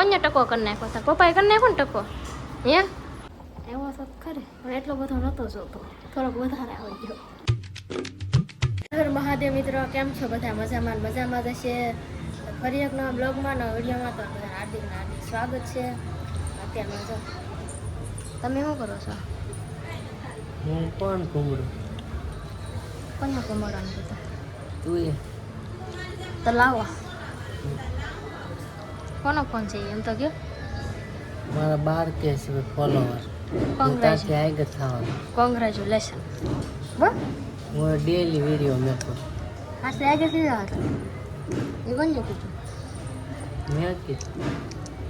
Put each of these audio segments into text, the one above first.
કોને ટકો કરી નાખો તાર પપ્પાએ કરી નાખો ને ટકો હે એવો તો ખરે પણ એટલો બધો નહોતો જોતો થોડોક વધારે આવી ગયો. હર મહાદેવ મિત્રો કેમ છો બધા મજામાં જ હશે. ફરી એક નવા બ્લોગમાં નવા વિડીયોમાં તો બધા હાર્દિક સ્વાગત છે. અત્યારમાં જો તમે શું કરો છો? હું કોણ કુમડું કોને કમાડવાનું કીધું તું એ તો લાવો કોનો ફોન છે એમ તો કયો મારા 12K છે ફોલોવર. ત્યાંથી આગળ થવાનું. કોંગ્રેચ્યુલેશન. બસ હું ડેલી વિડીયો મેકું. આટલે આગળ કીધા હતા એ કોને કીધું? મેં કીધું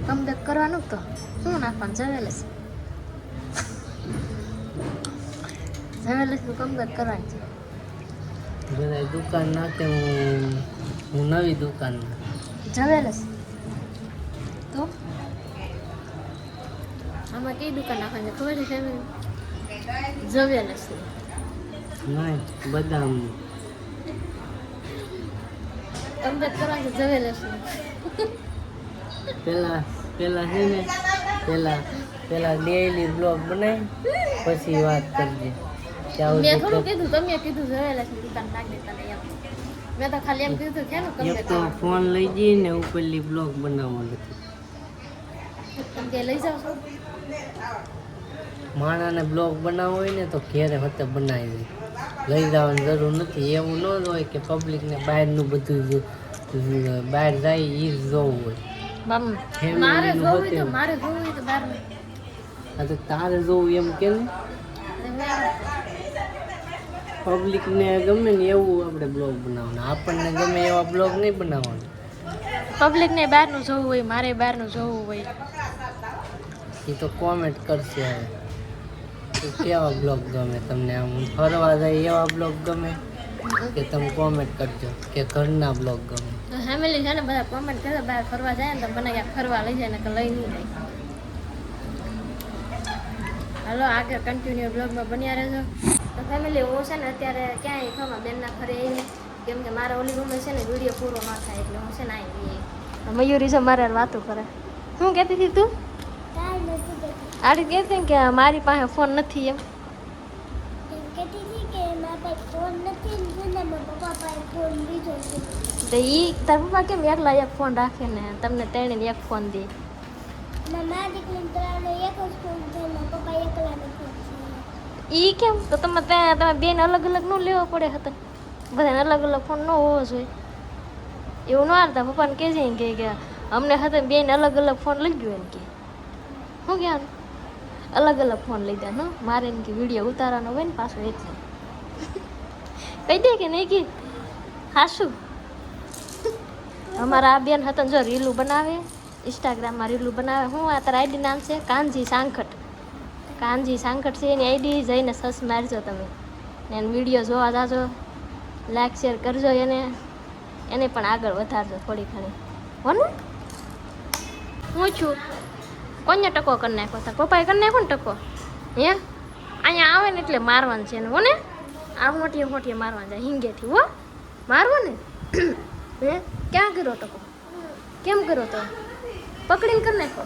કમબેક કરવાનું તો શું નાખવાનું જવેલસ નું કમબેક કરવાનું છે. બધા દુકાન નાખે હું નવી દુકાન જવેલસ તો આમાં કઈ દુકાન નાખવાની ખબર છે ફેમિલી? જવેલસ નહીં બદામ કમબેક કરવાનું છે જવેલસ પેલા છે ને પેલા ડેઈલી બ્લોગ બનાવી પછી વાત કરજે. મેં થોડું કીધું તમે કીધું જવેલસ ની દુકાન નાખી દેતા ને એમ મેં તો ખાલી એમ કીધું કે નું કમબેક તો ફોન લઈ જઈએ ને ઉપરલી બ્લોગ બનાવવાનો નથી. તમે કે લઈ જાવ છો? માણાને બ્લોગ બનાવવો હોય ને તો ઘેરે હોતે બનાવી લઈ જવાની જરૂર નથી. એવું ન હોય કે પબ્લિકને બહારનું બધું બહાર જાય એ જ જોવું હોય. મારે જોવું તો બહાર હા તો તારે જોવું એમ કે ને પબ્લિકને ગમે ને એવું આપણે બ્લોગ બનાવવાનું. આપણને ગમે એવા બ્લોગ નહીં બનાવવાનું. પબ્લિકને બહારનું જોવું હોય મારે બહારનું જોવું હોય એ તો કોમેન્ટ કરશે. હવે તો કેવા બ્લોગ ગમે તમને? આમ ફરવા જાય એવા બ્લોગ ગમે કે તમે કોમેન્ટ કરજો કે ઘરના બ્લોગ ગમે? ફેમિલી છે ને બધા કોમેન્ટ કરે બહાર ફરવા જાય ને તો મને ક્યાંક ફરવા લઈ જાય ને કે લઈ નહીં જાય. હાલો આગળ કન્ટિન્યુ બ્લોગમાં બન્યા રહેજો. તો ફેમિલી હું છે ને અત્યારે ક્યાંય ખમા બેનના ઘરે આવી કેમ કે મારા ઓલી રૂમે છે ને વિડીયો પૂરો ન થાય એટલે હું છે ને આવી મયુરી છે મારે વાતો કરે. શું કહેતી હતી તું? આડી કહેતી કે મારી પાસે ફોન નથી એમ તો ઈ તાર પપ્પા કેમ એકલા એક ફોન રાખે ને તમને ત્રણેને એક ફોન દે? ઈ કેમ તો તમે બેન અલગ અલગ ન લેવો પડે હતા? બધાને અલગ અલગ ફોન ન હોવો જોઈએ એવું ન હાલતા. પપ્પાને કહેજે કે અમને હતા બેન અલગ અલગ ફોન લઈ ગયો એમ કે શું કહેવાનું? અલગ અલગ ફોન લઈ દે ને મારે એમ કે વિડીયો ઉતારવાનો હોય ને પાછો એટલે કહી દે કે નહીં કે હાશું. અમારા આ બેન હતા જો રીલું બનાવે ઇન્સ્ટાગ્રામમાં રીલું બનાવે. હું આ તારા આઈડી નામ છે કાનજી સાંખટ છે એની આઈડી જઈને સર્ચ મારજો તમે ને એનો વિડીયો જોવા જાજો લાઈક શેર કરજો એને પણ આગળ વધારજો થોડી ઘણી હો ને. હું છું કોને ટકો કરી નાખો તાર પપ્પાએ કરી નાખો ને ટકો હે અહીંયા આવે ને એટલે મારવાનું છે ને હો ને આ મોટી મારવાનું જાય હિંગેથી હો મારવો ને હે ક્યાં કર્યો ટકો? કેમ કર્યો તો? પકડીને કરી નાખો.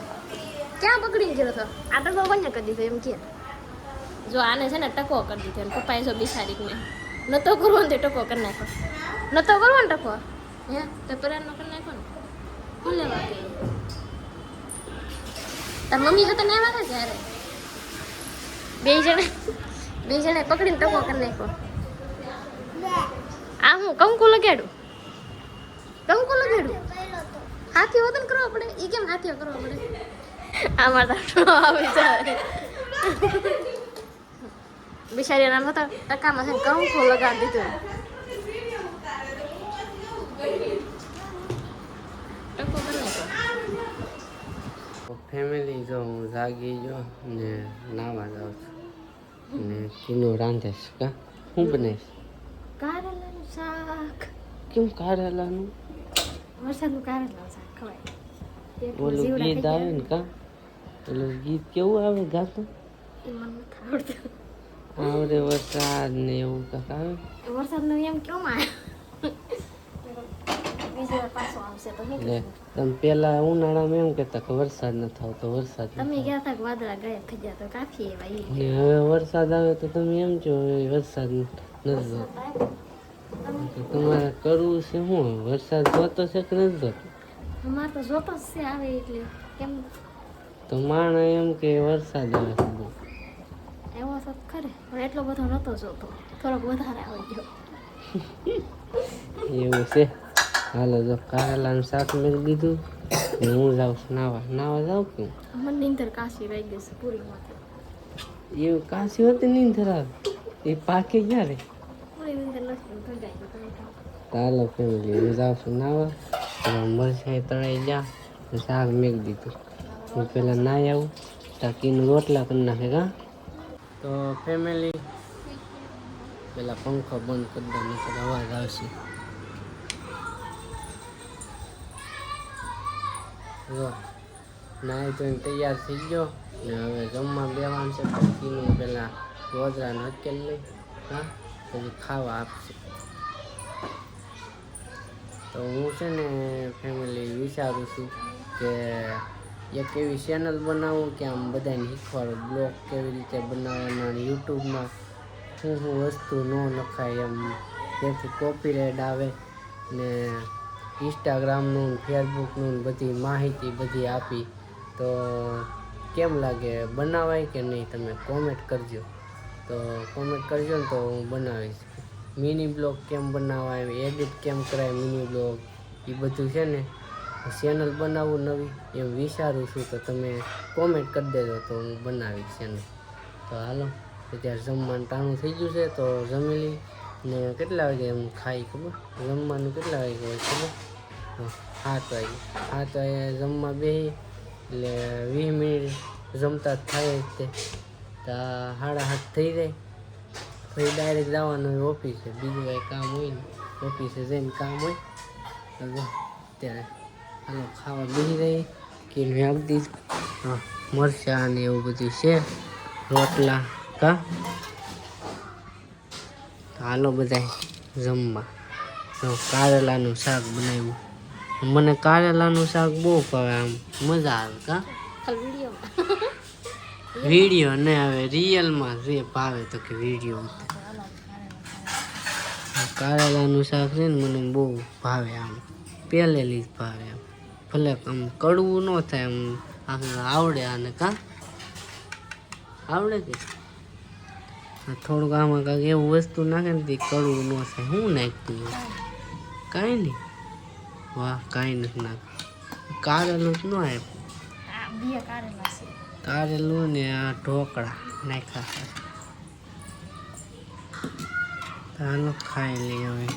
ક્યાં પકડીને કર્યો તો? આ ટકો કોને કરી દીધો એમ કે જો આને છે ને ટકો કરી દીધો ને પપ્પાએ જો બિસાડીને નતો કરવો ને તે ટકો કરી નાખો. નતો કરવો ને ટકો હે તો પરારનો કરી નાખો ને શું લેવા કે તાર મમ્મી હતા ને આવ્યા હતા ત્યારે બે જણે પકડીને ટકો કરી નાખો. આ હું કંકુ લગાડું હાથી વતન કરવા પડે? એ કેમ હાથીઓ કરવા પડે? આમાં તો આવી જાય બિચારી નામ હતા ટકામાં છે કંકુ લગાડી દીધું. ટકો કરી નાખો. ફેમિલી જો હું જાગી ગયો ને નાવા જાઉં છું ને કીનું રાંધીશ. કા શું બનાવીશ? કારેલાનું શાક. કેમ કારેલાનું? વરસાદનું કારેલાનું શાક ખવાય. ઓલું ગીત આવે ને કા ઓલું ગીત કેવું આવે ગાતું? એ મને નથી આવડતું. આવડે વરસાદ ને એવું કાંક આવે. વરસાદનું એમ કેવું આવે બીજી વાર પાછો આવશે તો શું લે કરશું? તમે પેલા ઉનાળામાં એમ કહેતા કે વરસાદ ન થાવ તો વરસાદ ન તમે ગયા હતા કે વાદળા ગાયબ થઈ ગયા તો કાફી એવા ઈ ને હવે વરસાદ આવે તો તમે એમ છો હવે વરસાદ નથી જોતો. તો તમારે કરવું છે શું? વરસાદ જોતો છે કે નથી જોતો? અમારે તો જોતો જ છે આવે એટલે કેમ તો માણસ એમ કે વરસાદ આવે છે બહુ. એવો તો ખરે પણ એટલો બધો નહોતો જોતો થોડોક વધારે આવી ગયો એવું છે. હાલો જો કારેલાનું શાક મેં દીધું ને હું જાઉં છું નાવા જાઉં કે મને નીંદર કાશી રહી ગઈ છે પૂરીમાંથી એવું કાશી હોતી નહીં ધરાવે એ પાકે ક્યારે પૂરી નીંદર નથી ભગાઈ ગઈ તમે ખાઓ. તો હાલો ફેમિલી હું જાઉં છું નાવા મરચાઈ તળાઈ ગયા ને શાક મેં દીધું હું પેલા નાઈ આવું તાકીનું રોટલા કરી નાખે કા તો ફેમિલી પેલા પંખો બંધ કરી દો નહીંતર અવાજ આવશે. જો નાઈ ધોઈને તૈયાર થઈ ગયો ને હવે જમવા બેવાનું છે પંખીનું પેલા ગોદરાને હકેલ લઈ હા પછી ખાવા આપશે. તો હું છે ને ફેમિલી વિચારું છું કે એક એવી ચેનલ બનાવું કે આમ બધાને શીખવાડું બ્લોગ કેવી રીતે બનાવવાના અને યુટ્યુબમાં શું શું વસ્તુ ન નખાય એમ જેથી કોપીરાઇટ આવે ને ઇન્સ્ટાગ્રામનું ફેસબુકનું બધી માહિતી બધી આપી તો કેમ લાગે બનાવાય કે નહીં તમે કોમેન્ટ કરજો. તો કોમેન્ટ કરજો ને તો હું બનાવીશ. મિની બ્લોગ કેમ બનાવાય એડિટ કેમ કરાય મિની બ્લોગ એ બધું છે ને ચેનલ બનાવવું નવી એમ વિચારું છું તો તમે કોમેન્ટ કરી દેજો તો હું બનાવીશ ચેનલ. તો હાલો અત્યારે જમવાનું ટાણું થઈ ગયું છે તો જમી લઈ ને કેટલા વાગે એમ ખાઈ ખબર જમવાનું કેટલા વાગે હોય ખબર 7 વાગે જમવા બેસી એટલે 20 મિનિટ જમતા થાય જ તે તો 7:30 થઈ જાય પછી ડાયરેક્ટ જવાનું હોય ઓફિસે બીજું કાંઈ કામ હોય ને ઓફિસે જઈને કામ હોય તો અત્યારે હાલો ખાવા બેસી રહી કે આપી હા મરચાં ને એવું બધું છે રોટલા કા હાલો બધા જમવા કારેલાનું શાક બનાવ્યું મને કારેલાનું શાક બહુ ભાવે આમ મજા આવે કા ખાલી વિડીયોમાં વિડીયો ને હવે રિયલમાં જે ભાવે તો કે વિડીયો કારેલાનું શાક છે ને મને બહુ ભાવે આમ પહેલેથી જ ભાવે આમ ભલે આમ કડવું ન થાય આમ આવડે આને કા આવડે કે થોડુંક આમાં કાંઈક એવું વસ્તુ નાખે ને તે કડવું ન થાય શું નાખ્યું કાંઈ નહીં વાહ કાંઈ નથી નાખ્યું કારેલું જ ન આપ્યું આ બે કારેલા છે કારેલું ને આ ઢોકળા નાખ્યા હાલો ખાઈ લઈએ હવે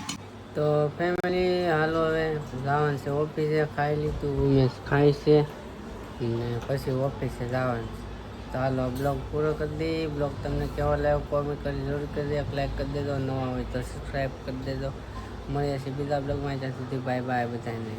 તો ફેમિલી હાલો હવે જવાનું છે ઓફિસે ખાઈ લીધું ઉમેશ ખાય છે ને પછી ઓફિસે જવાનું છે તો હાલો બ્લોગ પૂરો કરી દઈએ બ્લોગ તમને કેવો લાગ્યો કોમેન્ટ કરી જરૂર કરી દે એક લાઈક કરી દેજો નવા હોય તો સબસ્ક્રાઈબ કરી દેજો મળીએ છીએ બીજા બ્લોગમાં ત્યાં સુધી બાય બાય બધાને.